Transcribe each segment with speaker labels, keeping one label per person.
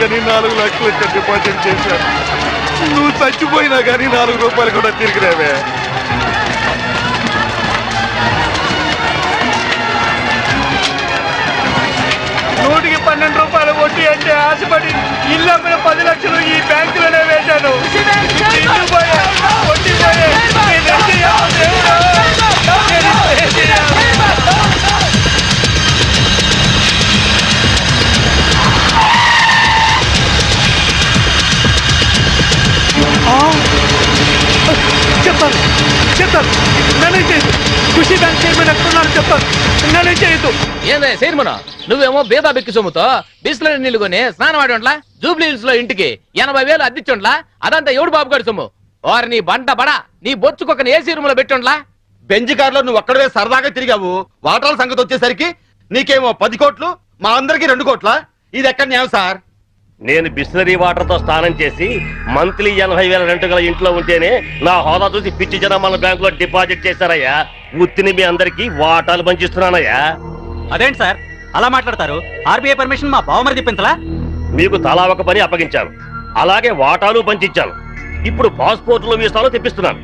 Speaker 1: కానీ 4 లక్షలు డిపాజిట్ చేశాను. నువ్వు చచ్చిపోయినా కానీ 4 రూపాయలు కూడా తిరిగి రావే. నూటికి 12 రూపాయలు వడ్డీ అంటే ఆశపడి ఇల్లు అమ్మిన 10 లక్షలు ఈ బ్యాంకులోనే వేశాను. ఇల్లు పోయే, వడ్డీ పోయే. చెప్తాను చెప్తాను నేనే చేయదు. ఖుషి బ్యాంక్ చైర్మన్ ఎక్కడున్నారు చెప్తాను. నేనే చేయదు.
Speaker 2: ఏందే చైర్మన్, నువ్వేమో బేదా బెక్కి సొమ్ముతో బిస్లరీ నీళ్లు కొని స్నానం ఆడోంట్లా, జూబ్లీ హిల్స్ లో ఇంటికి 80,000 అద్దిచ్చోంట్లా. అదంతా ఎవడు బాబు గారి సొమ్ము? వారి నీ బంట బడా నీ బొచ్చుకొక ఏసీ రూమ్ లో పెట్టోంట్లా.
Speaker 1: బెంజ్ కార్ లో నువ్వు ఒక్కడవే సరదాగా తిరిగావు. వాటాల సంగతి వచ్చేసరికి నీకేమో 10 కోట్లు, మా అందరికి 2 కోట్ల. ఇది ఎక్కడ న్యాయం సార్?
Speaker 3: నేను బిస్లరీ వాటర్ తో స్నానం చేసి మంత్లీ 80,000 రెంట్ గల ఇంట్లో ఉంటేనే నా హోదా చూసి పిచ్చి జనం మన బ్యాంక్ లో డిపాజిట్ చేశారయ్యా. ఉత్తిని మీ అందరికి వాటాలు పంచిస్తున్నానయ్యా.
Speaker 4: అదేంటి సార్ అలా మాట్లాడతారు? ఆర్బీఐ పర్మిషన్ మా బావమరి చెప్పించలా?
Speaker 3: మీకు తలా ఒక పని అప్పగించాను, అలాగే వాటాలు పంచిచ్చాను. ఇప్పుడు పాస్పోర్ట్లు వీసాలు తెప్పిస్తున్నాను.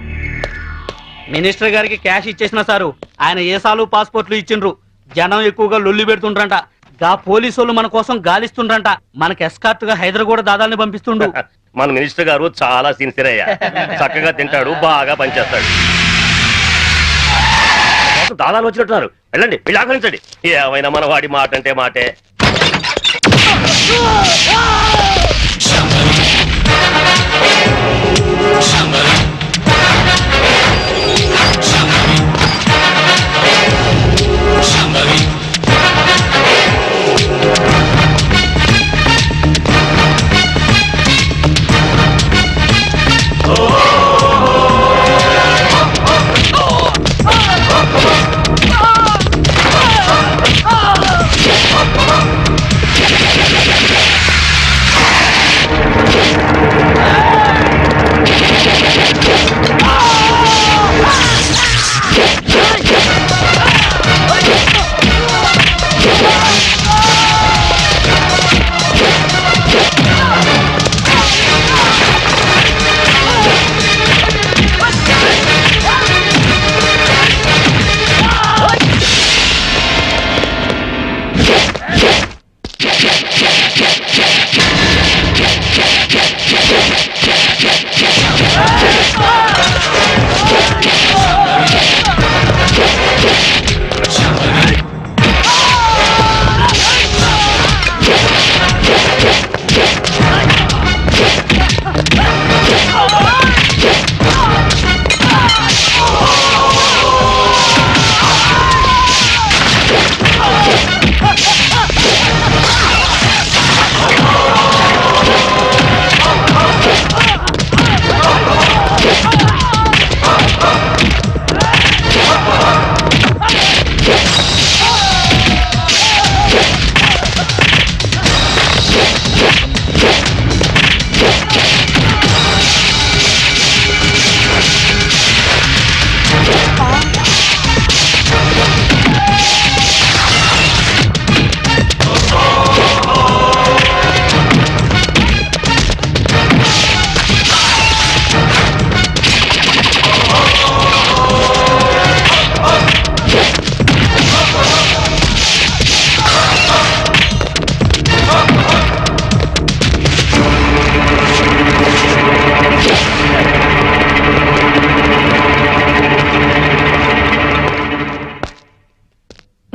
Speaker 4: మినిస్టర్ గారికి క్యాష్ ఇచ్చేసిన సారు, ఆయన ఏసాలు పాస్పోర్ట్లు ఇచ్చిండ్రు. జనం ఎక్కువగా లొల్లి పెడుతుండ్రంట. గా పోలీసు మన కోసం గాలిస్తుండ్రంట. మనకి ఎస్కార్ట్ గా హైదరాబాద్ దాదాల్ని పంపిస్తుండు.
Speaker 3: మన మినిస్టర్ గారు చాలా సిన్సియర్ అయ్యా. చక్కగా తింటాడు, బాగా పనిచేస్తాడు. దాదాలు వచ్చినట్టున్నారు, వెళ్ళండి, వీళ్ళు ఆహ్వానించండి. ఏమైనా మన వాడి మాట అంటే మాటే.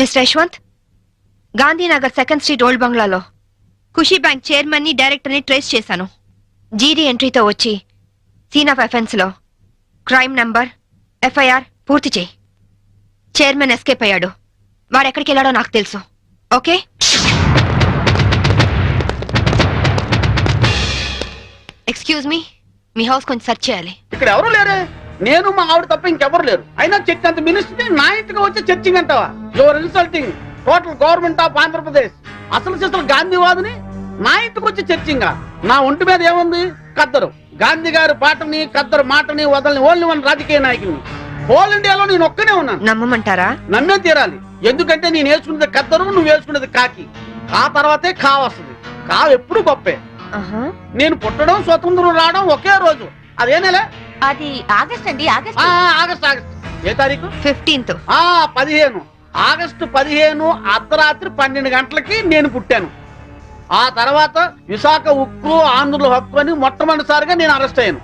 Speaker 5: Mister Yashwant, Gandhinagar 2nd street old బంగ్లాలో ఖుషీ బ్యాంక్ చైర్మన్ ని డైరెక్టర్ ని ట్రేస్ చేశాను. జీడీ ఎంట్రీతో వచ్చి సీన్ ఆఫ్ అఫెన్స్ లో క్రైమ్ నంబర్ FIR పూర్తి చేయి. చైర్మన్ ఎస్కేప్ అయ్యాడు. వాడెక్కడికి వెళ్ళాడో నాకు తెలుసు. ఓకే? ఎక్స్క్యూజ్ మీ, మీ హౌస్ కొంచెం సెర్చ్ చేయాలి.
Speaker 6: ఇక్కడ ఎవరు లేరే. నేను మా ఆవిడ తప్ప ఇంకెవరు లేరు. అయినా చర్చ్ అంత మినిస్టర్ నా ఇంటికి వచ్చి చర్చింగ్ అంటావా? Your insulting total government of Andhra Pradesh. అసలు గాంధీవాదిని నా ఇంటికి వచ్చి చర్చింగా. నా ఒంటి మీద ఏముంది? కద్దరు. గాంధీ గారి పాటని కద్దరు మాటని వదలని ఓన్లీ వన్ రాజకీయ నాయకుని. హోల్ ఇండియాలో నేను ఒక్కనే ఉన్నాను.
Speaker 5: నమ్మమంటారా?
Speaker 6: నమ్మే తీరాలి. ఎందుకంటే నేను వేసుకున్నది కద్దరు, నువ్వు వేసుకున్నది కాకి. ఆ తర్వాతే కా వస్తుంది. కావు ఎప్పుడు గొప్పే.
Speaker 5: ఆహా.
Speaker 6: నేను పుట్టడం స్వతంత్రం రావడం ఒకే రోజు. అదే నెల?
Speaker 7: అది ఆగస్ట్ అండి, ఆగస్ట్.
Speaker 6: ఆగస్ట్. ఏ తారీఖు?
Speaker 5: 15th.
Speaker 6: 15. ఆగస్టు 15 అర్ధరాత్రి 12 గంటలకి నేను పుట్టాను. ఆ తర్వాత విశాఖ ఉక్కు ఆంధ్రుల హక్కు అని మొట్టమొదటిసారిగా నేను అరెస్ట్ అయ్యాను.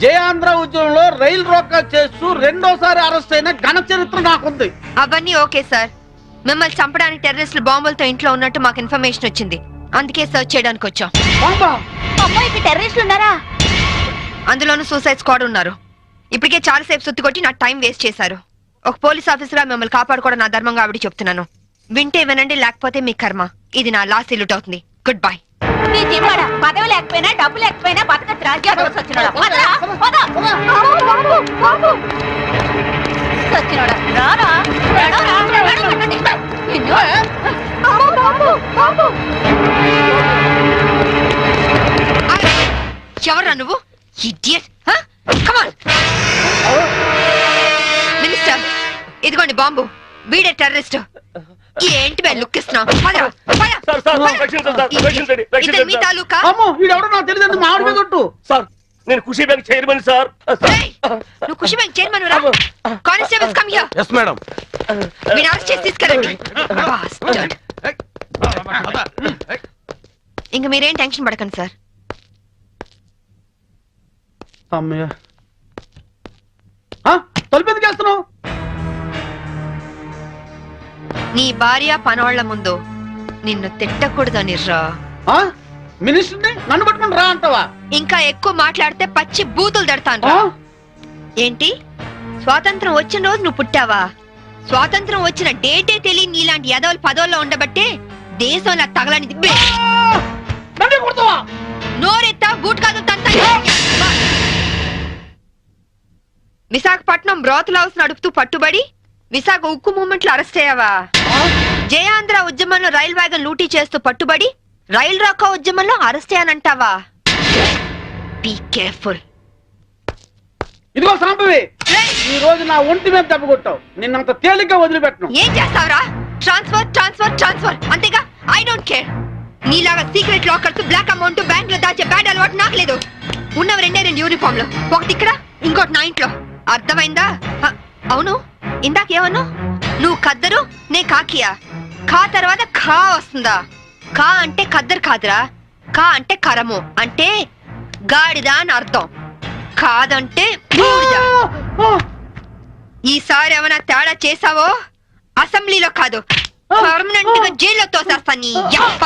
Speaker 6: జయాంధ్ర ఉద్యమంలో రైలు రోకా చేస్తూ రెండోసారి అరెస్ట్ అయిన ఘన చరిత్ర నాకుంది.
Speaker 5: అవన్నీ ఓకే సార్. మిమ్మల్ని చంపడానికి టెర్రరిస్టులు బాంబులతో ఇంట్లో ఉన్నట్టు మాకు ఇన్ఫర్మేషన్ వచ్చింది. అందుకే సర్చ్ చేయడానికి వచ్చాం.
Speaker 6: బాంబా?
Speaker 7: అమ్మాయికి టెర్రరిస్టులు ఉన్నారా?
Speaker 5: అందులోనూ సూసైడ్ స్క్వాడ్ ఉన్నారు. ఇప్పటికే చాలా సేపు సుత్తి కొట్టి నాకు టైం వేస్ట్ చేశారు. ఒక పోలీస్ ఆఫీసర్ గా మిమ్మల్ని కాపాడుకోవడం నా ధర్మంగా ఆవిడ చెప్తున్నాను. వింటే వినండి, లేకపోతే మీ కర్మ. ఇది నా లాస్ట్ ఇల్లుట్ అవుతుంది. Good bye.
Speaker 7: నీ జిమ్మడా పదవి లేకపోయినా డబ్బు లేకపోయినా బతకచ్చు రాజ్యాలు వచ్చినోడా. సచ్చినోడా రారా
Speaker 5: ఎవరా నువ్వు? ఇడియట్. కమ్ ఆన్ మినిస్టర్, ఇదిగోండి బాంబు. వీడే టెర్రరిస్ట్. ఏంటి బే లుక్ ఇస్తున్నావు? మీ తాలూకా?
Speaker 6: అమ్మో, వీడెవడో నాకు తెలియదు. మామిడి మీద కొట్టు.
Speaker 3: సార్ నేను ఖుషీ బ్యాంక్ చైర్మన్ సార్.
Speaker 5: నువ్వు ఖుషి బ్యాంక్ చైర్మన్ రా. Constables come here.
Speaker 2: Yes madam.
Speaker 5: వీడిని అరెస్ట్ చేసి తీసుకెళ్ళండి. Bastard. ఇంక మీరేం టెన్షన్ పడకండి సార్.
Speaker 6: అమ్మయ్య. తలుపు ఎందుకు వేస్తున్నావు?
Speaker 5: నీ భార్య పనోళ్ల ముందు నిన్ను తిట్టకూడదని రా.
Speaker 6: మినిస్టర్ని నన్ను పట్టుకుని రా అంటావా?
Speaker 5: ఇంకా ఎక్కువ మాట్లాడితే పచ్చి బూతులు తిడతాను రా. ఏంటి, స్వాతంత్రం వచ్చిన రోజు నువ్వు పుట్టావా? స్వాతంత్రం వచ్చిన డేటే తెలియని నీలాంటి యదవులు పదవుల్లో ఉండబట్టే దేశంలో తగలనిది. నోరెత్తా బూట్ కాదు తంత. విశాఖపట్నం బ్రోతల్ హౌస్ నడుపుతూ పట్టుబడి విశాఖ ఉక్కు మూవ్మెంట్ లో అరెస్ట్ అయ్యావా? జయాంధ్ర ఉద్యమంలో రైల్ వ్యాగన్ లూటీ చేస్తూ పట్టుబడి రైల్ రాకా ఉద్యమంలో అరెస్ట్ అయ్యానంటావా? Be careful.
Speaker 6: ఇదిగో సాంబవి, ఈ రోజు నా ఒంటి మీద దెబ్బ కొట్టావు. నిన్నంత తేలిగ్గా వదిలిపెట్టను.
Speaker 5: ఏం చేస్తావురా? ట్రాన్స్ఫర్ ట్రాన్స్ఫర్ ట్రాన్స్ఫర్ అంతేగా. I don't care. నీలాగా secret lockers, black amount bank లో దాచే బ్యాడ్ అలవాటు నాకు లేదు. ఉన్నవి 2 యూనిఫామ్ లో, ఒకటి ఇక్కడ, ఇంకోటి నా ఇంట్లో. అర్థమైందా? అవును, ఇందాకేమన్నా? నువ్వు కద్దరు, నే కాకియా. ఖా తర్వాత ఖా వస్తుందా? ఖా అంటే ఖద్దరు కాదురా. ఖా అంటే కరము, అంటే గాడిద అని అర్థం. కాదంటే బూడిద. ఈసారి ఏమైనా తేడా చేసావో అసెంబ్లీలో కాదు, పర్మనెంట్ గా జైల్లో తోసేస్తా నీ యప్ప.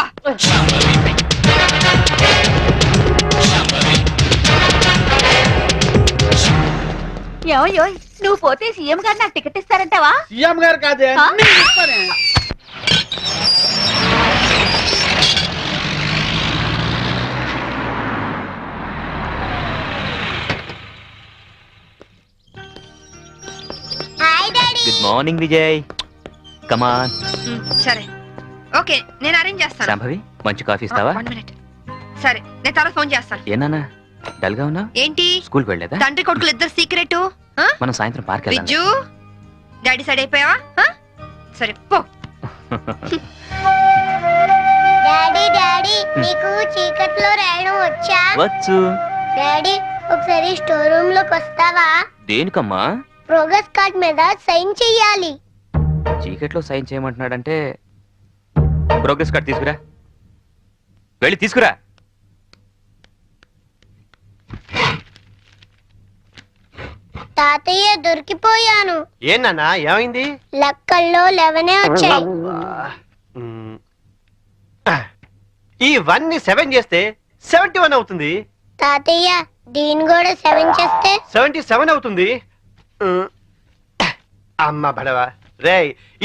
Speaker 7: ఏమయ్యో, నువ్వు పోతే సీఎం గారు నాకు టికెట్ ఇస్తారంటావా?
Speaker 6: సీఎం గారు కాదే, నేను ఇస్తానే.
Speaker 8: Good morning Vijay. కమాన్.
Speaker 5: సరే ఓకే, నేను అరేంజ్ చేస్తాను.
Speaker 8: శాంభవి మంచి కాఫీ ఇస్తావా?
Speaker 5: 1 minute. సరే, నేను తర్వాత ఫోన్ చేస్తాను.
Speaker 8: ఏనా డల్ గా ఉన్నా?
Speaker 5: ఏంటి,
Speaker 8: స్కూల్కి వెళ్ళలేదా?
Speaker 5: తండ్రి కొడుకులు ఇద్దరు సీక్రెట్?
Speaker 8: మనం సాయంత్రం పార్క్ వెళ్దాం.
Speaker 5: విజ్జు, డాడీ సైడ్ అయిపోయావా? సరే పో.
Speaker 9: డాడీ డాడీ నీకు చీకట్లో రాయడం వచ్చా?
Speaker 8: వచ్చు.
Speaker 9: డాడీ ఒకసారి స్టోర్ రూమ్ లోకి వస్తావా?
Speaker 8: దేనికమ్మా?
Speaker 9: ప్రోగ్రెస్ కార్డ్ మీద సైన్ చెయ్యాలి.
Speaker 8: చీకట్లో సైన్ చేయమంటున్నాడంటే ప్రోగ్రెస్ కార్డ్ తీసుకురా. వెళ్ళి తీసుకురా.
Speaker 9: తాతయ్య దొరికిపోయాను.
Speaker 10: ఏనా ఏమైంది?
Speaker 9: లెక్కల్లో 11 వచ్చాయి.
Speaker 10: ఇవన్నీ 7 చేస్తే 71 అవుతుంది.
Speaker 9: తాతయ్య దీని కూడా 7 చేస్తే
Speaker 10: 77 అవుతుంది. అమ్మ బడవా రే,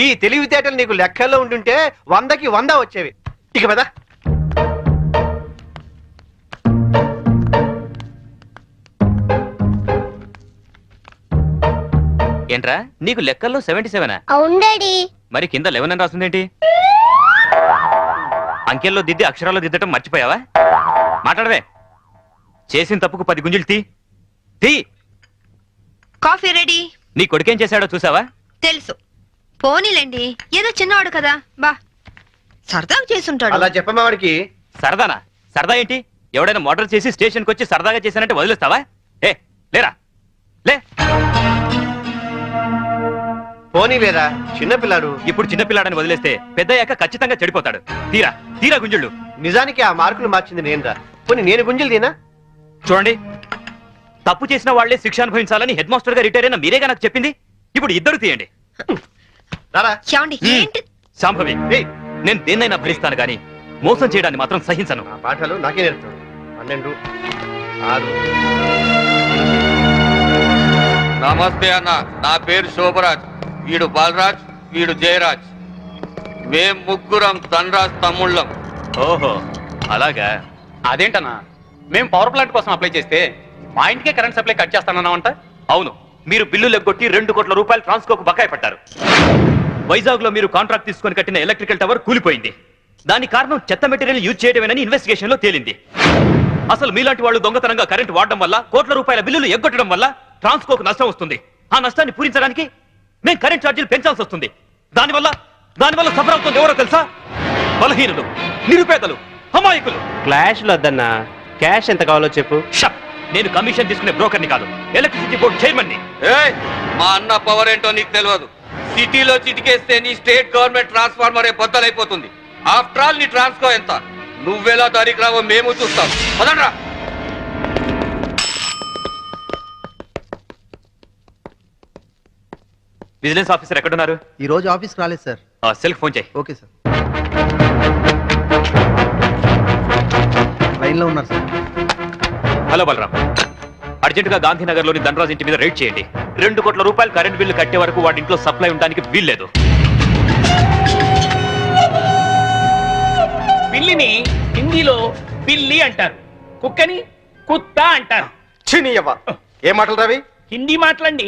Speaker 10: ఈ తెలివితేటలు నీకు లెక్కల్లో ఉంటుంటే 100కి 100 వచ్చేవి. ఇక పద.
Speaker 8: ఏంట్రా నీకు లెక్కల్లో 77?
Speaker 9: అవును డాడీ.
Speaker 8: మరి కింద 11 అని రాస్తుందేంటి? అంకెల్లో దిద్ది అక్షరాల్లో దిద్దటం మర్చిపోయావా? మాట్లాడవే. చేసిన తప్పుకు 10 గుంజులు తీ.
Speaker 5: Coffee ready.
Speaker 8: నీ కొడుకేం చేశాడో చూసావా?
Speaker 5: తెలుసు. పోనీలేండి, ఏదో చిన్నవాడు కదా, బా సరదాగా చేసుంటాడు.
Speaker 10: అలా చెప్పమ్మా వాడికి.
Speaker 8: సరదానా? సరదా ఏంటి? ఎవడైనా మర్డర్ చేసి స్టేషన్కి వచ్చి సరదాగా చేశానంటే వదిలేస్తావా? ఏ లేరా, లే.
Speaker 10: పోనీ లేదా చిన్నపిల్లాడు.
Speaker 8: ఇప్పుడు చిన్నపిల్లాడని వదిలేస్తే పెద్దయ్యాక ఖచ్చితంగా చెడిపోతాడు. తీరా తీరా గుంజుళ్ళు.
Speaker 10: నిజానికి ఆ మార్కులు మార్చింది నేనురా. పోనీ నేను గుంజలు తినా?
Speaker 8: చూడండి, తప్పు చేసిన వాళ్లే శిక్ష అనుభవించాలని హెడ్ మాస్టర్ గా రిటైర్ అయిన మీరేగా నాకు చెప్పింది. ఇప్పుడు ఇద్దరు తీయండి.
Speaker 10: రారా.
Speaker 5: ఏమండి ఏంటి
Speaker 8: శాంభవి, నేను దేన్నైనా భరిస్తాను కానీ మోసం చేయడాన్ని మాత్రం సహించను.
Speaker 10: ఆ పాఠాలు నాకే నేర్పుతాను. 12, 6.
Speaker 1: నమస్తే అన్న, నా పేరు శోభరాజ్, వీడు బాలరాజ్, వీడు జయరాజ్. మేం ముగ్గురం ధనరాజ్ తమ్ముళ్ళం.
Speaker 8: ఓహో అలాగా.
Speaker 4: అదేంటన్నా, మేము పవర్ ప్లాంట్ కోసం అప్లై చేస్తే మా ఇంటికే కరెంట్ సప్లై కట్ చేస్తానన్నామంట.
Speaker 8: అవును, మీరు బిల్లులు ఎగ్గొట్టి 2 కోట్ల రూపాయలు ట్రాన్స్కోకు బకాయి పట్టారు. వైజాగ్ లో మీరు కాంట్రాక్ట్ తీసుకొని కట్టిన ఎలక్ట్రికల్ టవర్ కూలిపోయింది. దానికి కారణం చెత్త మెటీరియల్ యూజ్ చేయడమేనని ఇన్వెస్టిగేషన్ లో తేలింది. అసలు మీలాంటి వాళ్ళు దొంగతనంగా కరెంట్ వాడడం వల్ల, కోట్ల రూపాయల బిల్లులు ఎగ్గొట్టడం వల్ల ట్రాన్స్కోకు నష్టం వస్తుంది. ఆ నష్టాన్ని పూరించడానికి మేము కరెంట్ ఛార్జీలు పెంచాల్సి వస్తుంది. దానివల్ల సఫర్ అవుతుంది ఎవరో తెలుసా? బలహీనులు, నిరుపేదలు, అమాయకులు.
Speaker 10: క్లాష్లు వద్దన్నా, క్యాష్ ఎంత కావాలో చెప్పు.
Speaker 8: షట్! నేను కమిషన్ తీసుకునే బ్రోకర్ని కాదు, ఎలక్ట్రిసిటీ బోర్డు చైర్మన్ని.
Speaker 1: ఏయ్, మా అన్న పవర్ ఏంటో నీకు తెలియదు. సిటీలో చిటికేస్తే నీ స్టేట్ గవర్నమెంట్ ట్రాన్స్ఫార్మరే బద్దలైపోతుంది. ఆఫ్టర్ ఆల్ నీ ట్రాన్స్కో ఎంత? నువ్వెలా దానికి రావో మేము చూస్తాం. పదండ్రా.
Speaker 8: విజిలెన్స్ ఆఫీసర్ ఎక్కడున్నారు?
Speaker 10: ఈ రోజు ఆఫీస్ రాలేదు సార్.
Speaker 8: సెల్కి ఫోన్ చేయి.
Speaker 10: Okay sir. లైన్లో ఉన్నారు సార్.
Speaker 8: హలో బలరాం, అర్జెంటుగా గాంధీనగర్ లోని ధనరాజ్ ఇంటి మీద రైడ్ చేయండి. 2 కోట్ల రూపాయలు కరెంట్ బిల్లు కట్టే వరకు వాడి ఇంట్లో సప్లై ఉండడానికి వీల్లేదు.
Speaker 4: పిల్లిని హిందీలో పిల్లి అంటారు, కుక్కని కుత్త అంటారు.
Speaker 10: చినియవ్వ, ఏ మాటలు రవి?
Speaker 4: హిందీ మాటలండి.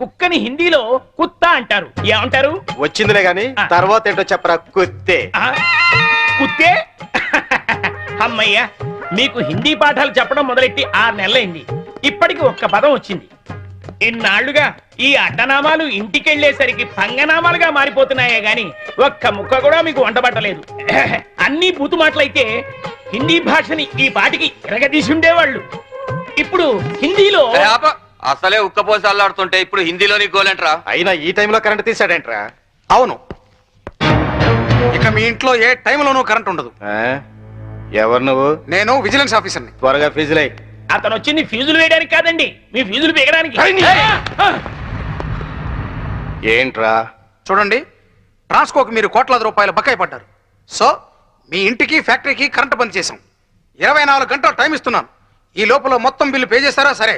Speaker 4: కుక్కని హిందీలో కుత్త అంటారు. ఏమంటారు?
Speaker 10: వచ్చిందిలే గాని తర్వాత ఏంటో చెప్పరా. కుత్తే.
Speaker 4: కుత్తే? అమ్మయ్యా, మీకు హిందీ పాఠాలు చెప్పడం మొదలెట్టి 6 నెలలైంది. ఇప్పటికి ఒక్క పదం వచ్చింది. ఇన్నాళ్లుగా ఈ అడ్డనామాలు ఇంటికెళ్లేసరికి పంగనామాలుగా మారిపోతున్నాయే గాని ఒక్క ముక్క కూడా మీకు వంటబట్టలేదు. అన్ని బూతు మాటలైతే హిందీ భాషని ఈ పాటికి ఎరగదీసి ఉండేవాళ్ళు. ఇప్పుడు హిందీలో
Speaker 1: అసలే ఉక్కపోసి అల్లాడుతుంటే ఇప్పుడు హిందీలోని గోలేంట్రా.
Speaker 10: అయినా ఈ టైంలో కరెంట్ తీసాడేంట్రా?
Speaker 6: అవును, ఇక మీ ఇంట్లో ఏ టైంలోనూ కరెంట్ ఉండదు.
Speaker 10: ఎవరు నువ్వు?
Speaker 6: నేను విజిలెన్స్ ఆఫీసర్ని.
Speaker 10: త్వరగా ఫీజులై.
Speaker 4: అతను వచ్చింది ఫీజులు వేయడానికి కాదండి, మీ ఫీజులు పీకడానికి.
Speaker 10: ఏంట్రా?
Speaker 6: చూడండి, ట్రాన్స్కోకి మీరు కోట్లాది రూపాయలు బకాయి పడ్డారు. సో మీ ఇంటికి ఫ్యాక్టరీకి కరెంట్ బంద్ చేశాం. 24 గంటలు టైం ఇస్తున్నాను. ఈ లోపల మొత్తం బిల్లు పే చేస్తారా సరే,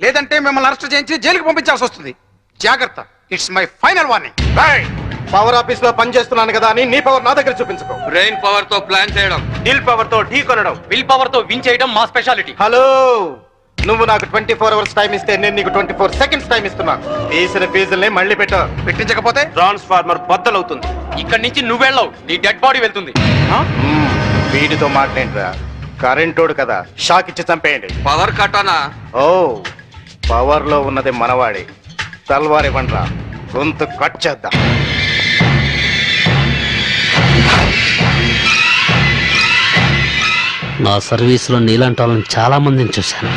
Speaker 6: లేదంటే మిమ్మల్ని అరెస్ట్ చేయించి జైలుకి పంపించాల్సి వస్తుంది. జాగ్రత్త, it's my final warning.
Speaker 10: Power office లో పని చేస్తున్నాను కదా అని నీ పవర్ నా దగ్గర చూపించుకో.
Speaker 1: బ్రెయిన్ పవర్ తో ప్లాన్ చేయడం,
Speaker 10: దిల్ పవర్ తో ఢీ కొనడం,
Speaker 4: విల్ పవర్ తో విన్ చేయడం మా స్పెషాలిటీ.
Speaker 10: హలో, నువ్వు నాకు 24 అవర్స్ టైం ఇస్తే నేను నీకు 24 సెకండ్స్ టైం ఇస్తున్నాను. తీసిన ఫీజుల్ని మళ్ళీ
Speaker 6: పెట్టించకపోతే
Speaker 10: ట్రాన్స్ఫార్మర్ బద్దలవుతుంది.
Speaker 4: ఇక్కడి నుంచి నువ్వెళ్ళవు, నీ డెడ్ బాడీ వెళ్తుంది.
Speaker 10: వీడితో మాట్లాడరా, కరెంటోడు కదా, షాక్ ఇచ్చి చంపేయండి.
Speaker 1: పవర్ కటానా?
Speaker 10: ఓ, పవర్ లో ఉన్నది మనవాడి. తల్వార్ ఇవ్వండిరా, గొంతు కట్ చేద్దాం.
Speaker 4: నా సర్వీసులో నీలాంటి వాళ్ళని చాలా మందిని చూశాను.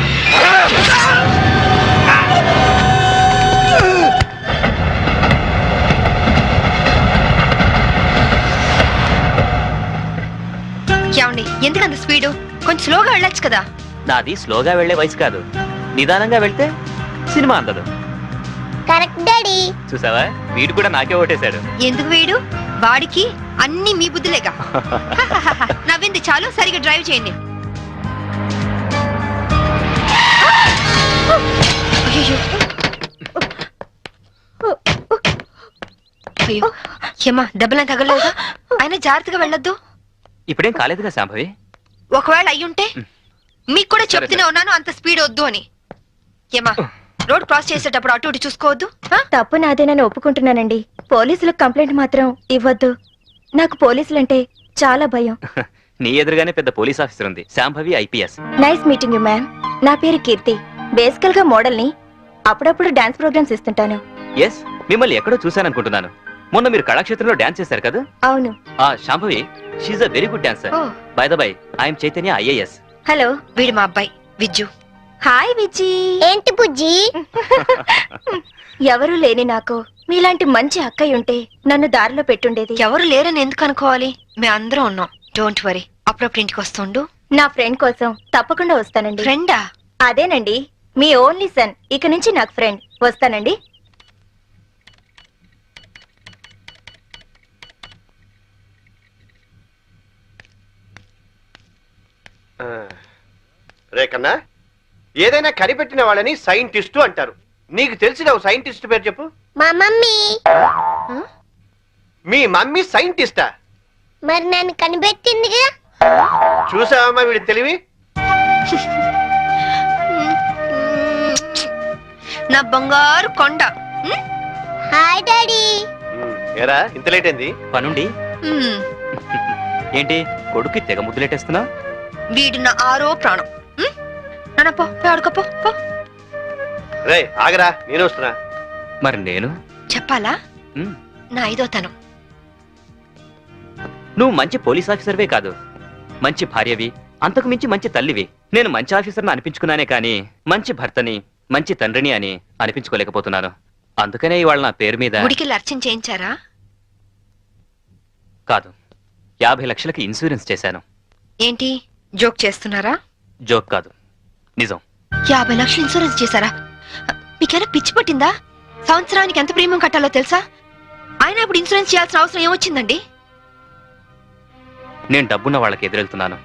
Speaker 5: ఏమండి ఎందుకంత స్పీడు? కొంచెం స్లోగా వెళ్ళొచ్చు కదా.
Speaker 8: నాది స్లోగా వెళ్లే వయసు కాదు, నిదానంగా వెళ్తే సినిమా అందదు.
Speaker 9: Correct daddy.
Speaker 8: చూసావా, వీడు కూడా నాకే ఓటేశాడు.
Speaker 5: ఎందుకు వీడు? వాడికి అన్ని మీ బుద్ధులేగా. నవ్వింది చాలు, సరిగా డ్రైవ్ చేయండి. అయ్యో ఏమా, దెబ్బలేం తగలేదుగా? అయినా జాగ్రత్తగా వెళ్ళొద్దు.
Speaker 8: ఇప్పుడేం కాలేదుగా శాంభవి.
Speaker 5: ఒకవేళ అయ్యుంటే మీకు కూడా చెప్తూనే ఉన్నాను అంత స్పీడ్ వద్దు అని. ఏమా, రోడ్ క్రాస్ చేసేటప్పుడు అటు ఇటు చూసుకోవద్దు.
Speaker 7: తప్పు నాదేనని ఒప్పుకుంటున్నానండి. పోలీసులకు కంప్లైంట్ మాత్రం ఇవ్వద్దు. నాకు పోలీసులంటే చాలా భయం.
Speaker 8: నీ ఎదురుగానే పెద్ద పోలీస్ ఆఫీసర్ ఉంది, Shambhavi IPS.
Speaker 7: Nice meeting you ma'am. నా పేరు కీర్తి. బేసికల్ గా మోడల్ ని. అప్పుడప్పుడు డాన్స్ ప్రోగ్రామ్స్ ఇస్తుంటాను.
Speaker 8: ఎస్, మిమ్మల్ని ఎక్కడో చూశాననుకుంటున్నాను. మొన్న మీరు కళాక్షేత్రంలో డాన్స్ చేశారు కదా?
Speaker 7: అవును.
Speaker 8: Shambhavi, she's a very good dancer. By the by, I'm Chaitanya IAS.
Speaker 7: Hello.
Speaker 5: వీడు మా అబ్బాయి విజ్జు.
Speaker 7: హాయ్ విజి.
Speaker 9: ఏంటి బుజ్జి?
Speaker 7: ఎవరూ లేని నాకు మీలాంటి మంచి అక్కయ్య ఉంటే నన్ను దారిలో పెట్టుండేది.
Speaker 5: ఎవరు లేరని ఎందుకు అనుకోవాలి? మేము అందరం ఉన్నాం. Don't worry. అప్పుడప్పుడు ఇంటికి వస్తుండు.
Speaker 7: నా ఫ్రెండ్ కోసం తప్పకుండా వస్తానండి.
Speaker 5: ఫ్రెండా?
Speaker 7: అదేనండి, మీ ఓన్లీ సన్. ఇక నుంచి నాకు ఫ్రెండ్. వస్తానండి.
Speaker 10: రే కన్నా, ఏదైనా కనిపెట్టిన వాళ్ళని సైంటిస్టు అంటారు. నీకు తెలిసిన ఓ సైంటిస్ట్ పేరు చెప్పు.
Speaker 9: మా మమ్మీ.
Speaker 10: మీ మమ్మీ సైంటిస్టా?
Speaker 9: మరి నన్ను కనిపెట్టిందిగా.
Speaker 10: చూసావమ్మా వీడి తెలివి.
Speaker 5: నా బంగారు కొండ.
Speaker 9: Hi daddy.
Speaker 10: ఏరా ఇంత లేట్ అయింది?
Speaker 8: పనుండి
Speaker 5: మ్మ్.
Speaker 8: ఏంటి కొడుకు తెగ ముద్దులెట్టేస్తున్నా?
Speaker 5: వీడు నా ఆరో ప్రాణం. నాన్న పో, పోయి ఆడుకోపో, పో.
Speaker 10: రే ఆగరా, నేను వస్తున్నా.
Speaker 8: మరి నేను
Speaker 5: చెప్పాలా?
Speaker 8: ఉమ్,
Speaker 5: నా 5వ తనం.
Speaker 8: నువ్వు మంచి పోలీస్ ఆఫీసర్వే కాదు, మంచి భార్యవి, అంతకు మించి మంచి తల్లివి. నేను మంచి ఆఫీసర్ని అనిపించుకున్నానే కానీ మంచి భర్తని, మంచి తండ్రిని అని అనిపించుకోలేకపోతున్నాను. అందుకనే ఇవాళ నా పేరు మీద
Speaker 5: గుడికి అర్చన చేయించారా?
Speaker 8: కాదు, 50 లక్షలకి ఇన్సూరెన్స్ చేశాను.
Speaker 5: ఏంటి జోక్ చేస్తున్నారా?
Speaker 8: జోక్ కాదు, నిజం.
Speaker 5: 50 లక్షలు ఇన్సూరెన్స్ చేశారా? మీకేనా పిచ్చి పట్టిందా? సంవత్సరానికి ఎంత ప్రీమియం కట్టాలో తెలుసా? అయినా ఇప్పుడు ఇన్సూరెన్స్ చేయాల్సిన అవసరం ఏమొచ్చిందండి?
Speaker 8: నేను డబ్బున్న వాళ్ళకి ఎదురెళ్తున్నాను.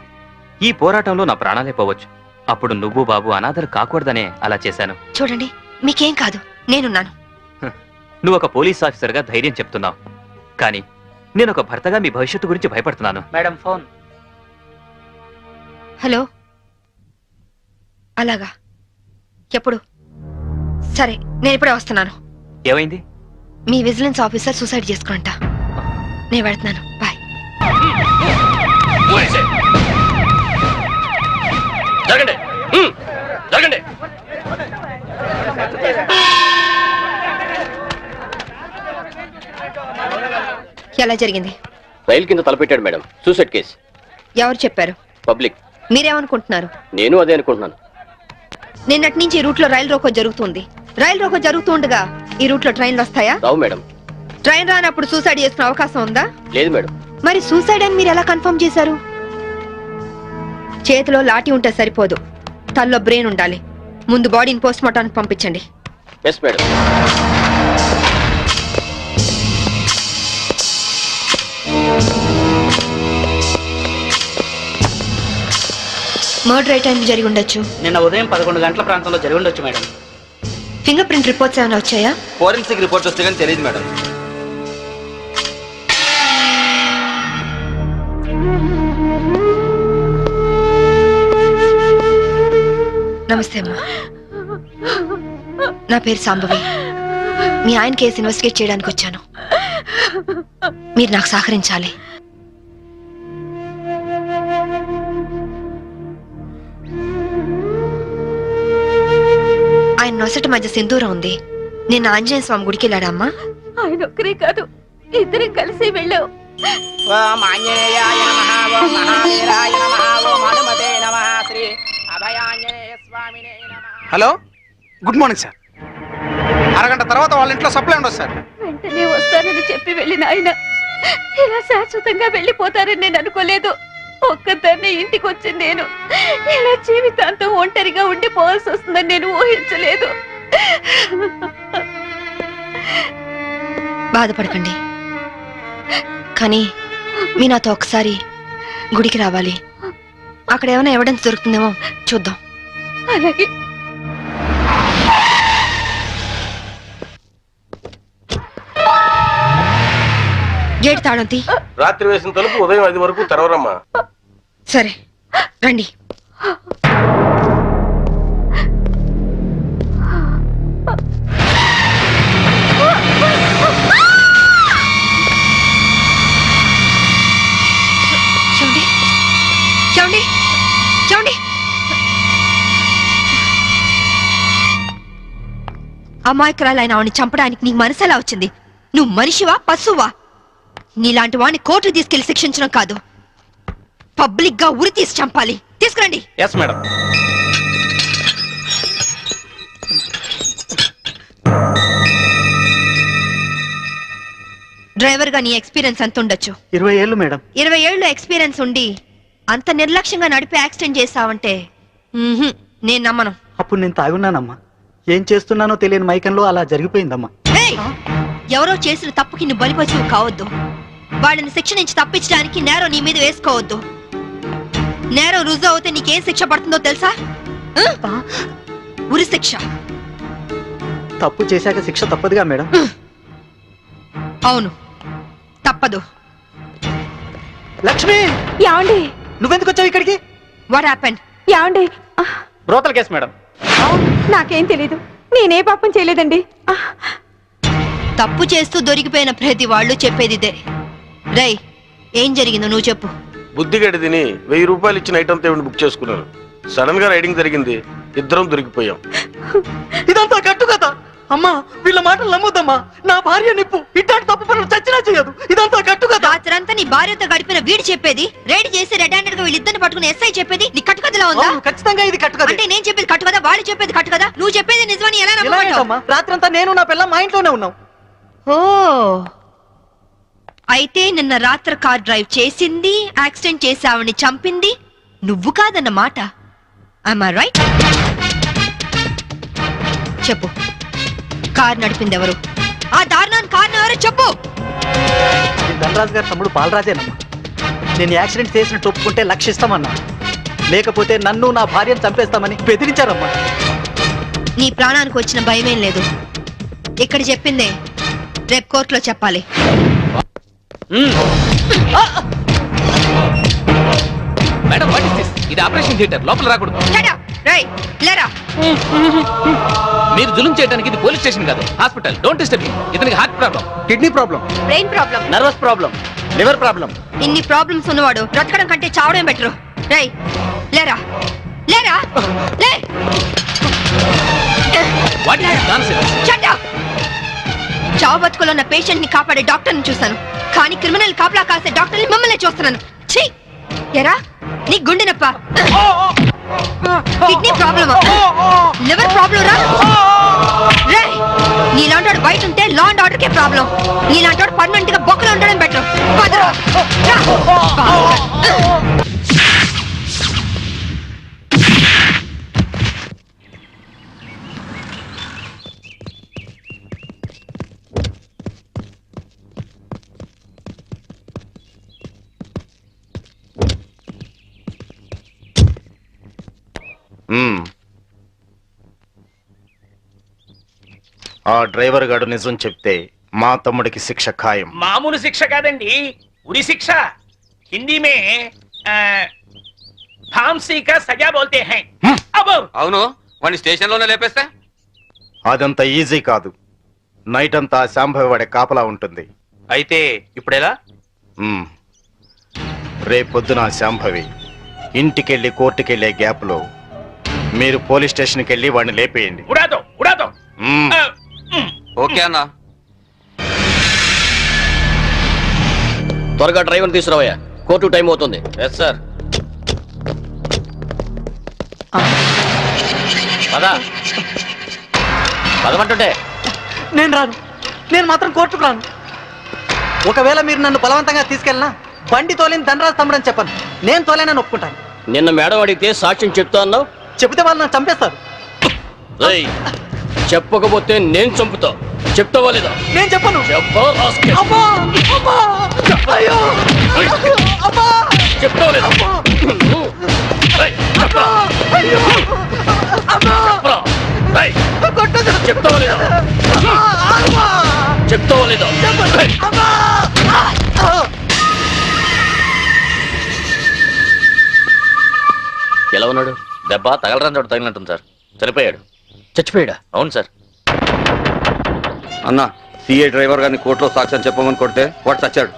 Speaker 8: ఈ పోరాటంలో నా ప్రాణాలే పోవచ్చు. అప్పుడు నువ్వు బాబు అనాథలు కాకూడదనే అలా చేశాను.
Speaker 5: చూడండి, మీకేం కాదు, నేనున్నాను.
Speaker 8: నువ్వు ఒక పోలీస్ ఆఫీసర్గా ధైర్యం చెప్తున్నావు, కానీ నేను ఒక భర్తగా మీ భవిష్యత్తు గురించి భయపడుతున్నాను.
Speaker 4: Madam phone.
Speaker 5: హలో. అలాగా? ఎప్పుడు? సరే, నేను ఇప్పుడే వస్తున్నాను.
Speaker 8: ఏమైంది?
Speaker 5: మీ విజిలెన్స్ ఆఫీసర్ సూసైడ్ చేసుకుంటా. నేను వెళ్తున్నాను. బాయ్.
Speaker 3: జరగండి, జరగండి.
Speaker 5: ఎలా జరిగింది?
Speaker 11: రైలు కింద తలపెట్టాడు మేడం. Suicide case.
Speaker 5: ఎవరు చెప్పారు?
Speaker 11: పబ్లిక్.
Speaker 5: మీరేమనుకుంటున్నారు?
Speaker 11: నేను అదే అనుకుంటున్నాను.
Speaker 5: నిన్నటి నుంచి ఈ రూట్ లో రైలు రోకో జరుగుతుంది. రైలు రోకో జరుగుతుండగా ఈ రూట్ లో ట్రైన్లు వస్తాయా?
Speaker 11: రావు మేడం.
Speaker 5: ట్రైన్ రానప్పుడు సూసైడ్ చేసుకునే అవకాశం ఉందా?
Speaker 11: లేదు మేడం.
Speaker 5: మరి సూసైడ్ అని మీరు ఎలా కన్ఫర్మ్ చేశారు? చేతిలో లాఠీ ఉంటే సరిపోదు, తల్లో బ్రెయిన్ ఉండాలి. ముందు బాడీని పోస్ట్ మార్టానికి పంపించండి.
Speaker 11: Yes madam.
Speaker 5: మర్డర్ ఏ టైం జరిగి ఉండొచ్చు?
Speaker 4: నిన్న ఉదయం 11 గంటల ప్రాంతంలో జరిగి ఉండొచ్చు మేడం.
Speaker 5: ఫింగర్ ప్రింట్ రిపోర్ట్స్ ఏమైనా వచ్చాయా?
Speaker 1: ఫోరెన్సిక్ రిపోర్ట్ వస్తే కానీ తెలియదు మేడం.
Speaker 5: నమస్తే అమ్మా. నా పేరు సాంబవి. మీ ఆయన కేసు ఇన్వెస్టిగేట్ చేయడానికి వచ్చాను. మీరు నాకు సహకరించాలి. ఆయన నొసటి మధ్య సింధూరం ఉంది. నేను ఆంజనేయ స్వామి గుడికి వెళ్ళాడమ్మా.
Speaker 7: ఆయన ఒక్కరే కాదు, ఇద్దరం కలిసి వెళ్ళావు.
Speaker 4: ఓం ఆంజనేయాయ నమః, ఓం మహావీరాయ నమః, ఓం హనుమతే నమః, శ్రీ అభయాంజనేయ స్వామినే నమః.
Speaker 6: Hello, good morning sir. అరగంట తర్వాత వాళ్ళ ఇంట్లో సప్లై ఉండదు సార్.
Speaker 7: వెంటనే వస్తానని చెప్పి వెళ్ళిన ఆయన ఇలా శాశ్వతంగా వెళ్ళిపోతారని నేను అనుకోలేదు. ఒక్కదాన్ని ఇంటికి వచ్చింది నేను ఇలా జీవితాంతం ఒంటరిగా ఉండిపోవాల్సి వస్తుందని నేను ఊహించలేదు.
Speaker 5: బాధపడకండి, కానీ మీ నాతో ఒకసారి గుడికి రావాలి. అక్కడ ఏమైనా ఎవిడెన్స్ దొరుకుతుందేమో చూద్దాం.
Speaker 7: అలాగే.
Speaker 5: గేట్ తాళం తీ.
Speaker 11: రాత్రి వేసిన తలుపు ఉదయం 5 వరకు తెరవరమ్మా.
Speaker 5: సరే రండి. చూడండి చూడండి చూడండి. అమాయకురాలైన ఆవిడ్ని చంపడానికి నీకు మనసు ఎలా వచ్చింది? నువ్వు మనిషివా పశువా? నీలాంటి వాడిని కోర్టు తీసుకెళ్లి శిక్షించడం కాదు, పబ్లిక్ గా ఉరి తీసి చంపాలి. తీసుకురండి.
Speaker 2: Yes madam.
Speaker 5: డ్రైవర్ గా నీ ఎక్స్పీరియన్స్ ఎంత ఉండొచ్చు?
Speaker 4: 20 ఏళ్ళు మేడం.
Speaker 5: 20 ఏళ్ళు ఎక్స్పీరియన్స్ ఉండి అంత నిర్లక్ష్యంగా నడిపి యాక్సిడెంట్ చేసావంటే నేను నమ్మను.
Speaker 4: అప్పుడు నేను తాగున్నానమ్మా. ఏం చేస్తున్నానో తెలియని మైకంలో అలా జరిగిపోయిందమ్మా.
Speaker 5: ఏయ్! ఎవరో చేసిన తప్పుకి నువ్వు బలిపశువు కావద్దు. వాళ్ళని శిక్ష నుంచి తప్పించడానికి నేరం నీ మీద వేసుకోవద్దు. నేరం రుజువు అవుతే నీకేం శిక్ష పడుతుందో తెలుసా? ఉరి శిక్ష.
Speaker 4: తప్పు చేశాక శిక్ష తప్పదుగా మేడం.
Speaker 5: అవును, తప్పదు.
Speaker 4: లక్ష్మి,
Speaker 7: యాండి
Speaker 4: నువ్వెందుకు వచ్చావు ఇక్కడికి?
Speaker 5: What happened?
Speaker 7: యాండి
Speaker 2: బ్రోతల కేసు మేడం.
Speaker 7: నాకేం తెలీదు. నేనే పాపం చేయలేదండి.
Speaker 5: తప్పు చేస్తూ దొరికిపోయిన ప్రతి వాళ్ళు చెప్పేది ఇదే. రేయ్, ఏం జరిగిందో నువ్వు చెప్పు.
Speaker 11: బుద్ధిగడి తిని 1000 రూపాయలు ఇచ్చిన ఐటమ్ తేవిని బుక్ చేసుకున్నారు. సడన్ గా రైడింగ్ జరిగింది, ఇద్దరం దొరికిపోయాం.
Speaker 4: ఇదంతా కట్టు కదా అమ్మా. వీళ్ళ మాటలు నమ్మొద్దమ్మా. నా భార్య నిప్పు ఇట్లాంటి తప్పు పనులు చచ్చినా చేయదు. ఇదంతా కట్టు కదా.
Speaker 5: రాత్రంతా నీ భార్యతో గడిపిన వీడు చెప్పేది, రైడ్ చేసి రెడ్ హ్యాండెడ్ గా వీళ్ళిద్దరిని పట్టుకుని ఎస్ఐ చెప్పేది నీ కట్టుకథలా ఉందా?
Speaker 4: ఖచ్చితంగా ఇది కట్టు
Speaker 5: అంటే నేను చెప్పేది కట్టు కదా, వాళ్ళు చెప్పేది కట్టు కదా. నువ్వు చెప్పేది నిజమని ఎలా నమ్మమంటావు?
Speaker 4: రాత్రంతా నేను నా పిల్ల మా ఇంట్లోనే ఉన్నాం.
Speaker 5: ఓ, అయితే నిన్న రాత్రి కార్ డ్రైవ్ చేసింది, యాక్సిడెంట్ చేసావని చంపింది నువ్వు కాదన్న మాట. I right? చెప్పు, కార్ నడిపింది ఎవరు? ఆ దారుణాన్ని కారణం ఎవరు చెప్పు.
Speaker 4: ధనరాజు గారి తమ్ముడు బాలరాజేనమ్మా. నేను యాక్సిడెంట్ చేసినట్టు ఒప్పుకుంటే లక్షిస్తామన్నా, లేకపోతే నన్ను నా భార్యను చంపేస్తామని బెదిరించారమ్మా.
Speaker 5: నీ ప్రాణానికి వచ్చిన భయమేం లేదు. ఇక్కడ చెప్పిందే రేపు కోర్టులో చెప్పాలి.
Speaker 2: Madam, what is this? ఇది ఆపరేషన్ థియేటర్, లోపల రాకూడదు.
Speaker 5: Shut up! రేయ్, లేరా.
Speaker 2: మీరు జులుం చేయడానికి ఇది పోలీస్ స్టేషన్ కాదు, హాస్పిటల్. Don't disturb. ఇతనికి heart problem,
Speaker 4: kidney problem,
Speaker 5: brain problem,
Speaker 4: nervous problem, liver problem.
Speaker 5: ఇన్ని ప్రాబ్లమ్స్ ఉన్నవాడు బ్రతకడం కంటే చావడం బెటరు. రేయ్, లేరా, లేరా, లే.
Speaker 2: What is this nonsense?
Speaker 5: Shut up! చావు బతుకులో ఉన్న పేషెంట్ ని కాపాడే డాక్టర్ ని చూశాను, కానీ క్రిమినల్ కాపలా కాసే డాక్టర్ ని మిమ్మల్ని చూస్తున్నాను. ఛీ! ఎరా, నీ గుండె నొప్ప, కిడ్నీ ప్రాబ్లమ్, లివర్ ప్రాబ్లం రా. రేయ్, నీలాంటి బయట ఉంటే law and order K problem. నీలాంటి పర్మనెంట్ గా బొక్కలో ఉండడం బెటర్.
Speaker 10: ఆ డ్రైవర్ గాడు నిజం చెప్తే మా తమ్ముడికి శిక్ష ఖాయం.
Speaker 12: మామూలు శిక్ష కాదండి, ఉరి శిక్ష. హిందీ మే फांसी का सजा बोलते हैं. అబ్బో,
Speaker 1: అవును, వాడిని స్టేషన్ లోనే లేపేస్తే
Speaker 10: అదంత ఈజీ కాదు. నైట్ అంతా శాంభవి వాడే కాపలా ఉంటుంది.
Speaker 8: అయితే ఇప్పుడెలా?
Speaker 10: రేపొద్దున శాంభవి ఇంటికెళ్ళి కోర్టుకెళ్లే గ్యాప్ లో మీరు పోలీస్ స్టేషన్కి వెళ్ళి వాడిని లేపేయండి.
Speaker 12: ఉడాదో ఉడాదో.
Speaker 1: ఓకే అన్న.
Speaker 11: త్వరగా డ్రైవర్ తీసుకురావయ్యా, కోర్టు టైం అవుతుంది.
Speaker 8: Yes sir. పద పదమంటుంటే.
Speaker 4: నేను రాను, నేను మాత్రం కోర్టుకు రాను. ఒకవేళ మీరు నన్ను బలవంతంగా తీసుకెళ్ళినా బండి తోలేని ధనరాజు తమ్ముడు అని చెప్పను. నేను తోలేనని ఒప్పుకుంటాను.
Speaker 11: నిన్న మేడం అడిగితే సాక్ష్యం చెప్తా అన్నావు.
Speaker 4: చెబితే వాళ్ళు నన్ను చంపేస్తారు.
Speaker 11: రేయ్, చెప్పకపోతే నేను చంపుతా. చెప్తావా లేదా?
Speaker 4: నేను చెప్పను.
Speaker 11: చెప్పా రాస్కెల్.
Speaker 4: అబ్బా! అబ్బా! అయ్యో! అబ్బా!
Speaker 11: చెప్తావా లేదా? రేయ్, చెప్పరా.
Speaker 4: అయ్యో! అబ్బా!
Speaker 11: చెప్పరా. రేయ్,
Speaker 4: కొట్టొద్దు.
Speaker 11: చెప్తావా లేదా?
Speaker 4: అబ్బా!
Speaker 11: చెప్తావా లేదా? రేయ్.
Speaker 4: అబ్బా!
Speaker 11: ఎలా ఉన్నాడు?
Speaker 8: దెబ్బ తగలరాని చోట తగిలినట్టుంది సార్. చనిపోయాడు.
Speaker 11: చచ్చిపోయాడా?
Speaker 8: అవును సార్.
Speaker 1: అన్న, సిఏ డ్రైవర్ గారిని కోర్టులో సాక్ష్యం చెప్పమని కొడితే వాడు చచ్చాడు.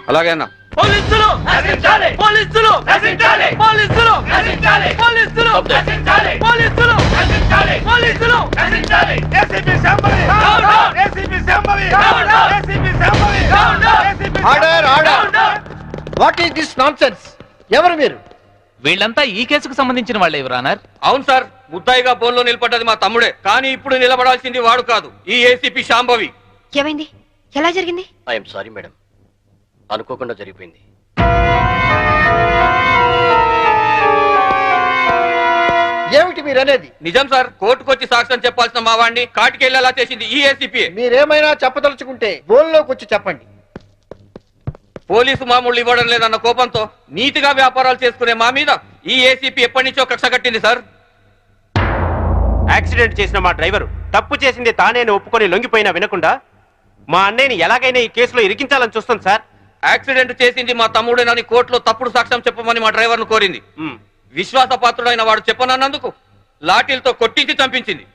Speaker 1: అలాగే అన్న.
Speaker 12: పోలీసులు నశించాలి, పోలీసులు నశించాలి, పోలీసులు నశించాలి, పోలీసులు నశించాలి, పోలీసులు నశించాలి, పోలీసులు నశించాలి. ACP Shambhavi, ACP Shambhavi, ACP Shambhavi,
Speaker 6: what is nonsense? ఎవరు మీరు?
Speaker 2: వీళ్ళంతా ఈ కేసుకు సంబంధించిన వాళ్ళే యువర్ ఆనర్.
Speaker 1: అవును సార్, ముద్దాయిగా బోన్లో నిలబడ్డది మా తమ్ముడే, కానీ ఇప్పుడు నిలబడాల్సింది వాడు కాదు, ఈ ఏసీపీ శాంభవి.
Speaker 5: ఏమైంది? ఎలా జరిగింది?
Speaker 3: ఐఎమ్ సారీ మేడం, అనుకోకుండా జరిగిపోయింది.
Speaker 6: ఏమిటి మీరు అనేది?
Speaker 1: నిజం సార్, కోర్టుకొచ్చి సాక్ష్యం చెప్పాల్సిన మా వాడిని కాటికెళ్ళేలా చేసింది ఈ ఏసీపీ.
Speaker 6: మీరేమైనా చెప్పదలుచుకుంటే బోన్లోకి వచ్చి చెప్పండి.
Speaker 1: పోలీసు మామూలు ఇవ్వడం లేదన్న కోపంతో నీతిగా వ్యాపారాలు చేసుకునే మా మీద ఈ ఏసీపీ ఎప్పటి నుంచో కక్ష కట్టింది సార్.
Speaker 10: యాక్సిడెంట్ చేసిన మా డ్రైవరు తప్పు చేసింది తానేని ఒప్పుకొని లొంగిపోయినా వినకుండా మా అన్నయ్యని ఎలాగైనా ఈ కేసులో ఇరికించాలని చూస్తాం సార్.
Speaker 1: యాక్సిడెంట్ చేసింది మా తమ్ముడేనని కోర్టులో తప్పుడు సాక్ష్యం చెప్పమని మా డ్రైవర్ ను కోరింది. విశ్వాసపాత్రుడైన వాడు చెప్పనన్నందుకు లాఠీలతో కొట్టించి చంపించింది.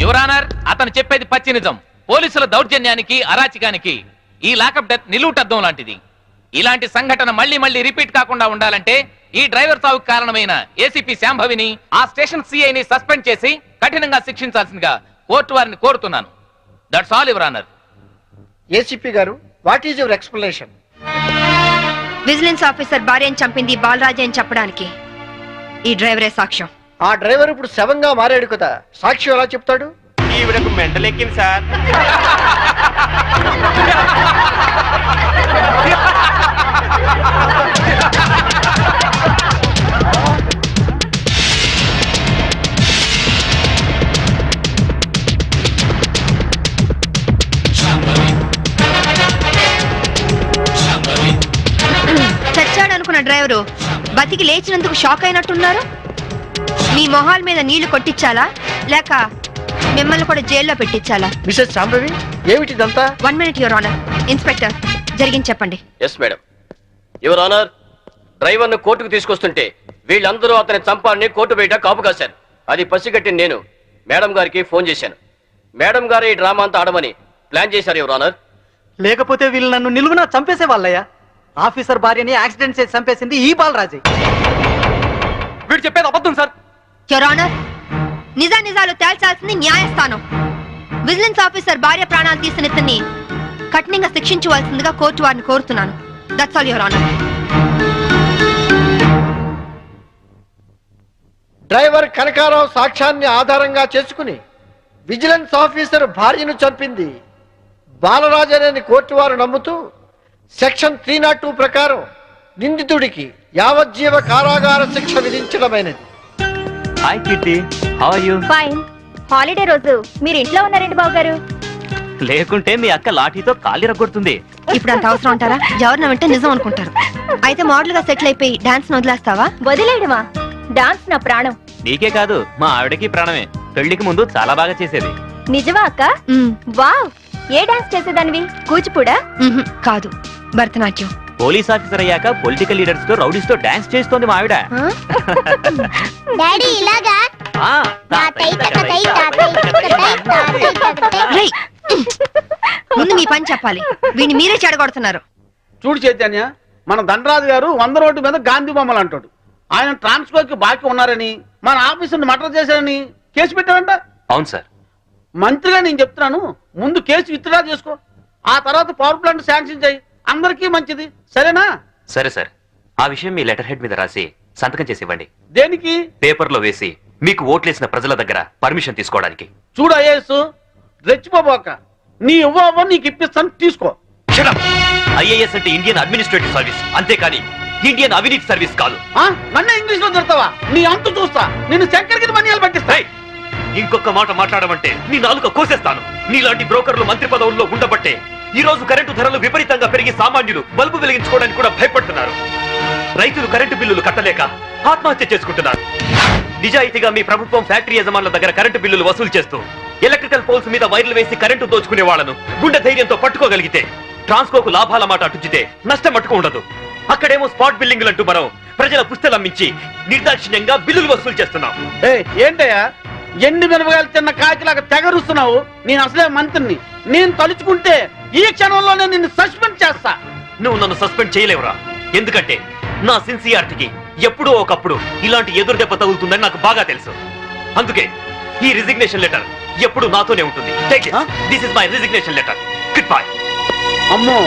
Speaker 2: యువర్ ఆనర్, అతను చెప్పేది పచ్చి నిజం. పోలీసుల దౌర్జన్యానికి, అరాచకానికి ఈ లాకప్ డెత్ నిలువుటద్దం లాంటిది. ఇలాంటి సంఘటన మళ్ళీ మళ్ళీ రిపీట్ కాకుండా ఉండాలంటే ఈ డ్రైవర్ సావుకు కారణమైన ఏసీపీ శాంభవిని, ఆ స్టేషన్ సిఐని సస్పెండ్ చేసి కఠినంగా శిక్షించాల్సిందిగా కోర్టు వారిని కోరుతున్నాను. That's all your honour.
Speaker 6: ACP గారు, what is your explanation?
Speaker 5: Vigilance officer భార్యను చంపింది బాలరాజే అని చెప్పడానికి ఈ డ్రైవరే సాక్ష్యం.
Speaker 6: ఆ డ్రైవర్ ఇప్పుడు శవంగా మారాడు కదా, సాక్షి ఎలా చెప్తాడు?
Speaker 10: ఈవిడకు మెంటలెక్కింది సార్.
Speaker 5: చచ్చాడనుకున్న డ్రైవరు బతికి లేచినందుకు షాక్ అయినట్టున్నారు. మీ మొహాల మీద నీళ్లు కొట్టించాలా లేక మిమ్మల్ని కూడా జైల్లో పెట్టించాలా?
Speaker 6: మిసెస్ శాంభవి, ఏమిటిదంతా?
Speaker 5: 1 minute యువర్ ఆనర్. ఇన్స్పెక్టర్, జరిగింది చెప్పండి.
Speaker 3: Yes madam. యువర్ ఆనర్, డ్రైవర్ను కోర్టుకు తీసుకొస్తుంటే వీళ్ళందరూ అతని చంపాలని కోర్టు బయట కాపు కాశారు. అది పసిగట్టి నేను మేడం గారికి ఫోన్ చేశాను. మేడం గారు ఈ డ్రామా అంతా ఆడమని ప్లాన్ చేశారు యువర్ ఆనర్.
Speaker 4: లేకపోతే వీళ్ళు నన్ను నిలువున చంపేసే వాళ్ళయ్యా. ఆఫీసర్ భార్యని యాక్సిడెంట్ చేసి చంపేసింది ఈ బాలరాజే.
Speaker 8: వీడు చెప్పేది అబద్ధం సార్.
Speaker 5: యువర్ ఆనర్, నిజాలు తేల్చాల్సింది న్యాయస్థానం. విజిలెన్స్ ఆఫీసర్ భార్య ప్రాణాలు తీసిన ఇతన్ని కఠినంగా శిక్షించవలసిందిగా కోర్టు వారిని కోరుతున్నాను. That's all your honour.
Speaker 6: Driver Kanakarao సాక్ష్యాన్ని ఆధారంగా చేసుకుని విజిలెన్స్ ఆఫీసర్ భార్యను చంపింది బాలరాజనేని కోర్టు వారు నమ్ముతూ సెక్షన్ 302 ప్రకారం నిందితుడికి యావజ్జీవ కారాగార శిక్ష విధించడమైనది.
Speaker 8: Hi Kitty, how are you?
Speaker 7: Fine. Holiday రోజు మీరు ఇంట్లో ఉన్నారండి బాబు గారు.
Speaker 8: లేకుంటే మీ అక్క లాఠీతో కాలి రగొడుతుంది.
Speaker 5: ఇప్పుడు అంత అవసరం అంటారా? ఎవరిన వెంటే నిజం అనుకుంటారు. అయితే మోడల్ గా సెటిల్ అయిపోయి డాన్స్ వదిలేస్తావా?
Speaker 7: వదిలేయడమా? డాన్స్ నా ప్రాణం.
Speaker 8: నీకే కాదు, మా ఆవిడకి ప్రాణమే. పెళ్లికి ముందు చాలా బాగా చేసేది.
Speaker 7: నిజమా అక్క? వావ్. ఏ డాన్స్ చేసేదానివి? కూచిపూడా?
Speaker 5: కాదు, భరతనాట్యం.
Speaker 8: పోలీస్ ఆఫీసర్ అయ్యాక పొలిటికల్ లీడర్స్ తో, రౌడీస్ తో డాన్స్ చేస్తోంది మా ఆవిడ.
Speaker 9: డాడీ ఇలాగా
Speaker 5: రేయ్, ముందు మీ పని చెప్పాలి. వీడిని మీరే చెడగొడుతున్నారు.
Speaker 6: చూడు చైతన్య, మన దండరాజు గారు 100 రోడ్డు మీద గాంధీ బొమ్మలు అంటాడు. ఆయన ట్రాన్స్ఫర్ కి బాకీ ఉన్నారని, మన ఆఫీసుని మర్డర్ చేశారని కేసు పెట్టారంట.
Speaker 8: అవును సార్.
Speaker 6: మంత్రిగా నేను చెప్తున్నాను, ముందు కేసు విత్డ్రా చేసుకో, ఆ తర్వాత పవర్ ప్లాంట్ శాంక్షన్ చేయి. అందరికీ మంచిది, సరేనా?
Speaker 8: సరే సార్, ఆ విషయం మీ లెటర్ హెడ్ మీద రాసి సంతకం చేసి ఇవ్వండి.
Speaker 6: దేనికి?
Speaker 8: పేపర్ లో వేసి మీకు ఓట్లేసిన ప్రజల దగ్గర పర్మిషన్ తీసుకోవడానికి.
Speaker 6: చూడు ఐఏఎస్, రెచ్చిపోబోక. నీ ఇవ్వ నీకు ఇప్పిస్తాను, తీసుకో.
Speaker 8: ఐఏఎస్ అంటే ఇండియన్ అడ్మినిస్ట్రేటివ్ సర్వీస్, అంతేకాని ఇండియన్ అవినీతి సర్వీస్ కాదు.
Speaker 6: నన్ను ఇంగ్లీష్ లో తిడతావా? నీ అంతు చూస్తా. నిన్ను చక్కెరకి మనియాలు పట్టిస్తా.
Speaker 8: ఇంకొక మాట మాట్లాడమంటే నీ నాలుక కోసేస్తాను. నీలాంటి బ్రోకర్లు మంత్రి పదవుల్లో ఉండబట్టే ఈ రోజు కరెంటు ధరలు విపరీతంగా పెరిగి సామాన్యులు బల్బు వెలిగించుకోవడానికి కూడా భయపడుతున్నారు. రైతులు కరెంటు బిల్లులు కట్టలేక ఆత్మహత్య చేసుకుంటున్నారు. నిజాయితీగా మీ ప్రభుత్వం ఫ్యాక్టరీ యజమానుల దగ్గర కరెంటు బిల్లులు వసూలు చేస్తూ ఎలక్ట్రికల్ పోల్స్ మీద వైర్లు వేసి కరెంటు దోచుకునే వాళ్లను గుండె ధైర్యంతో పట్టుకోగలిగితే ట్రాన్స్కోకు లాభాల మాట అటుచితే నష్టం మట్టుకు ఉండదు. అక్కడేమో స్పాట్ బిల్లింగ్లు అంటూ మనం ప్రజల పుస్తలమ్మించి నిర్దాక్షిణ్యంగా బిల్లులు వసూలు చేస్తున్నాం.
Speaker 6: ఏంటయ్యా ఎండి మిరపకాయలు తిన్న కాకిలాగా తెగరుస్తున్నావు? నేను అసలే మంత్రిని. నేను తలుచుకుంటే ఈ క్షణంలోనే నిన్ను సస్పెండ్ చేస్తా.
Speaker 8: నువ్వు నన్ను సస్పెండ్ చేయలేవురా. ఎందుకంటే నా సిన్సియారిటీకి ఎప్పుడో ఒకప్పుడు ఇలాంటి ఎదురు దెబ్బ తగులుతుందని నాకు బాగా తెలుసు. అందుకే ఈ రిజిగ్నేషన్ లెటర్ ఎప్పుడు నాతోనే ఉంటుంది. This is my resignation letter. Good bye.
Speaker 6: అమ్మో,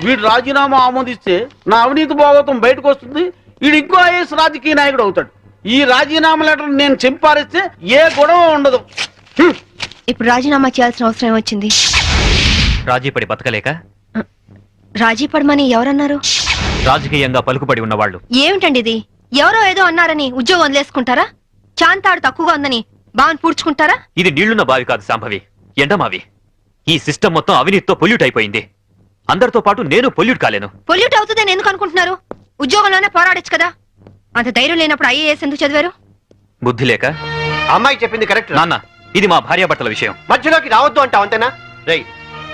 Speaker 6: వీడు రాజీనామా ఆమోదిస్తే నా అవినీతి భాగవతం బయటకు వస్తుంది. వీడు ఇంకో ఐఏఎస్ రాజకీయ నాయకుడు అవుతాడు. ఈ రాజీనామా లెటర్ నేను చింపారిస్తే ఏ గొడవ ఉండదు.
Speaker 5: ఇప్పుడు రాజీనామా చేయాల్సిన అవసరం వచ్చింది.
Speaker 8: రాజీపడి బతకలేక
Speaker 5: రాజీ పడమని ఎవరన్నారు?
Speaker 8: రాజకీయంగా పలుకుబడి ఉన్నవాళ్ళు.
Speaker 5: ఏమిటండి ఇది? ఎవరో ఏదో అన్నారని ఉద్యోగం వదిలేసుకుంటారా? చాంతాడు తక్కువగా ఉందని బావని పూడ్చుకుంటారా?
Speaker 8: ఇది నీళ్లున్న బావి కాదు శాంభవి, ఎండమావి. ఈ సిస్టమ్ మొత్తం అవినీతితో పొల్యూట్ అయిపోయింది. అందరితో పాటు నేను పొల్యూట్ కాలేను.
Speaker 5: పొల్యూట్ అవుతుందని ఎందుకు అనుకుంటున్నారు? ఉద్యోగంలోనే పోరాడొచ్చు కదా. అంత ధైర్యం లేనప్పుడు ఐఏఎస్ ఎందుకు చదివారు?
Speaker 8: బుద్ధి లేక.
Speaker 10: అమ్మాయి చెప్పింది కరెక్ట్.
Speaker 8: నాన్న, ఇది మా భార్యాభర్తల విషయం.
Speaker 10: మధ్యలోకి రావద్దు అంటావు అంతేనా? రై,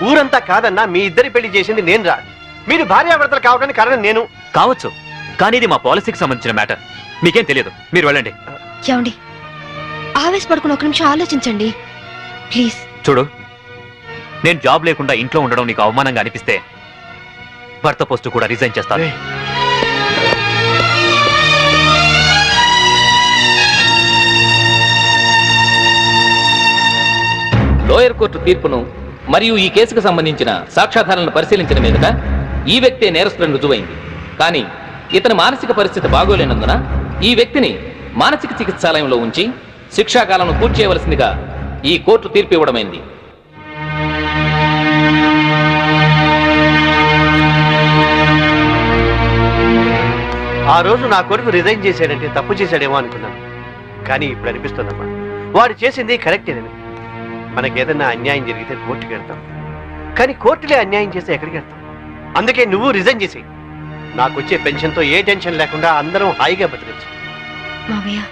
Speaker 10: ఊరంతా కాదన్నా మీ ఇద్దరి పెళ్లి చేసింది నేను రా. మీరు భార్యాభర్తలు కావడానికి కారణం నేను
Speaker 8: కావచ్చు, కానీ ఇది మా పాలసీకి సంబంధించిన మ్యాటర్. మీకేం తెలియదు, మీరు వెళ్ళండి.
Speaker 5: ఏమండి, ఆవేశపడుకుని ఒక నిమిషం ఆలోచించండి ప్లీజ్.
Speaker 8: చూడు, నేను జాబ్ లేకుండా ఇంట్లో ఉండడం నీకు అవమానంగా అనిపిస్తే భర్త పోస్టు కూడా రిజైన్ చేస్తాను.
Speaker 2: లోయర్ కోర్టు తీర్పును మరియు ఈ కేసుకు సంబంధించిన సాక్ష్యాధారాలను పరిశీలించిన మీదట ఈ వ్యక్తే నేరస్తులను రుజువైంది. కానీ ఇతని మానసిక పరిస్థితి బాగోలేనందున ఈ వ్యక్తిని మానసిక చికిత్సాలయంలో ఉంచి శిక్షాకాలను పూర్తి చేయవలసిందిగా ఈ కోర్టు తీర్పు ఇవ్వడమైంది.
Speaker 10: ఆ రోజు నా కొడుకు రిజైన్ చేశాడంటే తప్పు చేశాడేమో అనుకున్నాను. కానీ ఇప్పుడు అనిపిస్తుందమ్మా, వాడు చేసింది కరెక్టేనని. మనకేదన్నా అన్యాయం జరిగితే కోర్టుకి వెళ్తాం, కానీ కోర్టులే అన్యాయం చేస్తే ఎక్కడికి వెళ్తాం? అందుకే నువ్వు రిజైన్ చేసేయి. నాకు వచ్చే పెన్షన్తో ఏ టెన్షన్ లేకుండా అందరం హాయిగా బతకచ్చు.
Speaker 5: మావయ్య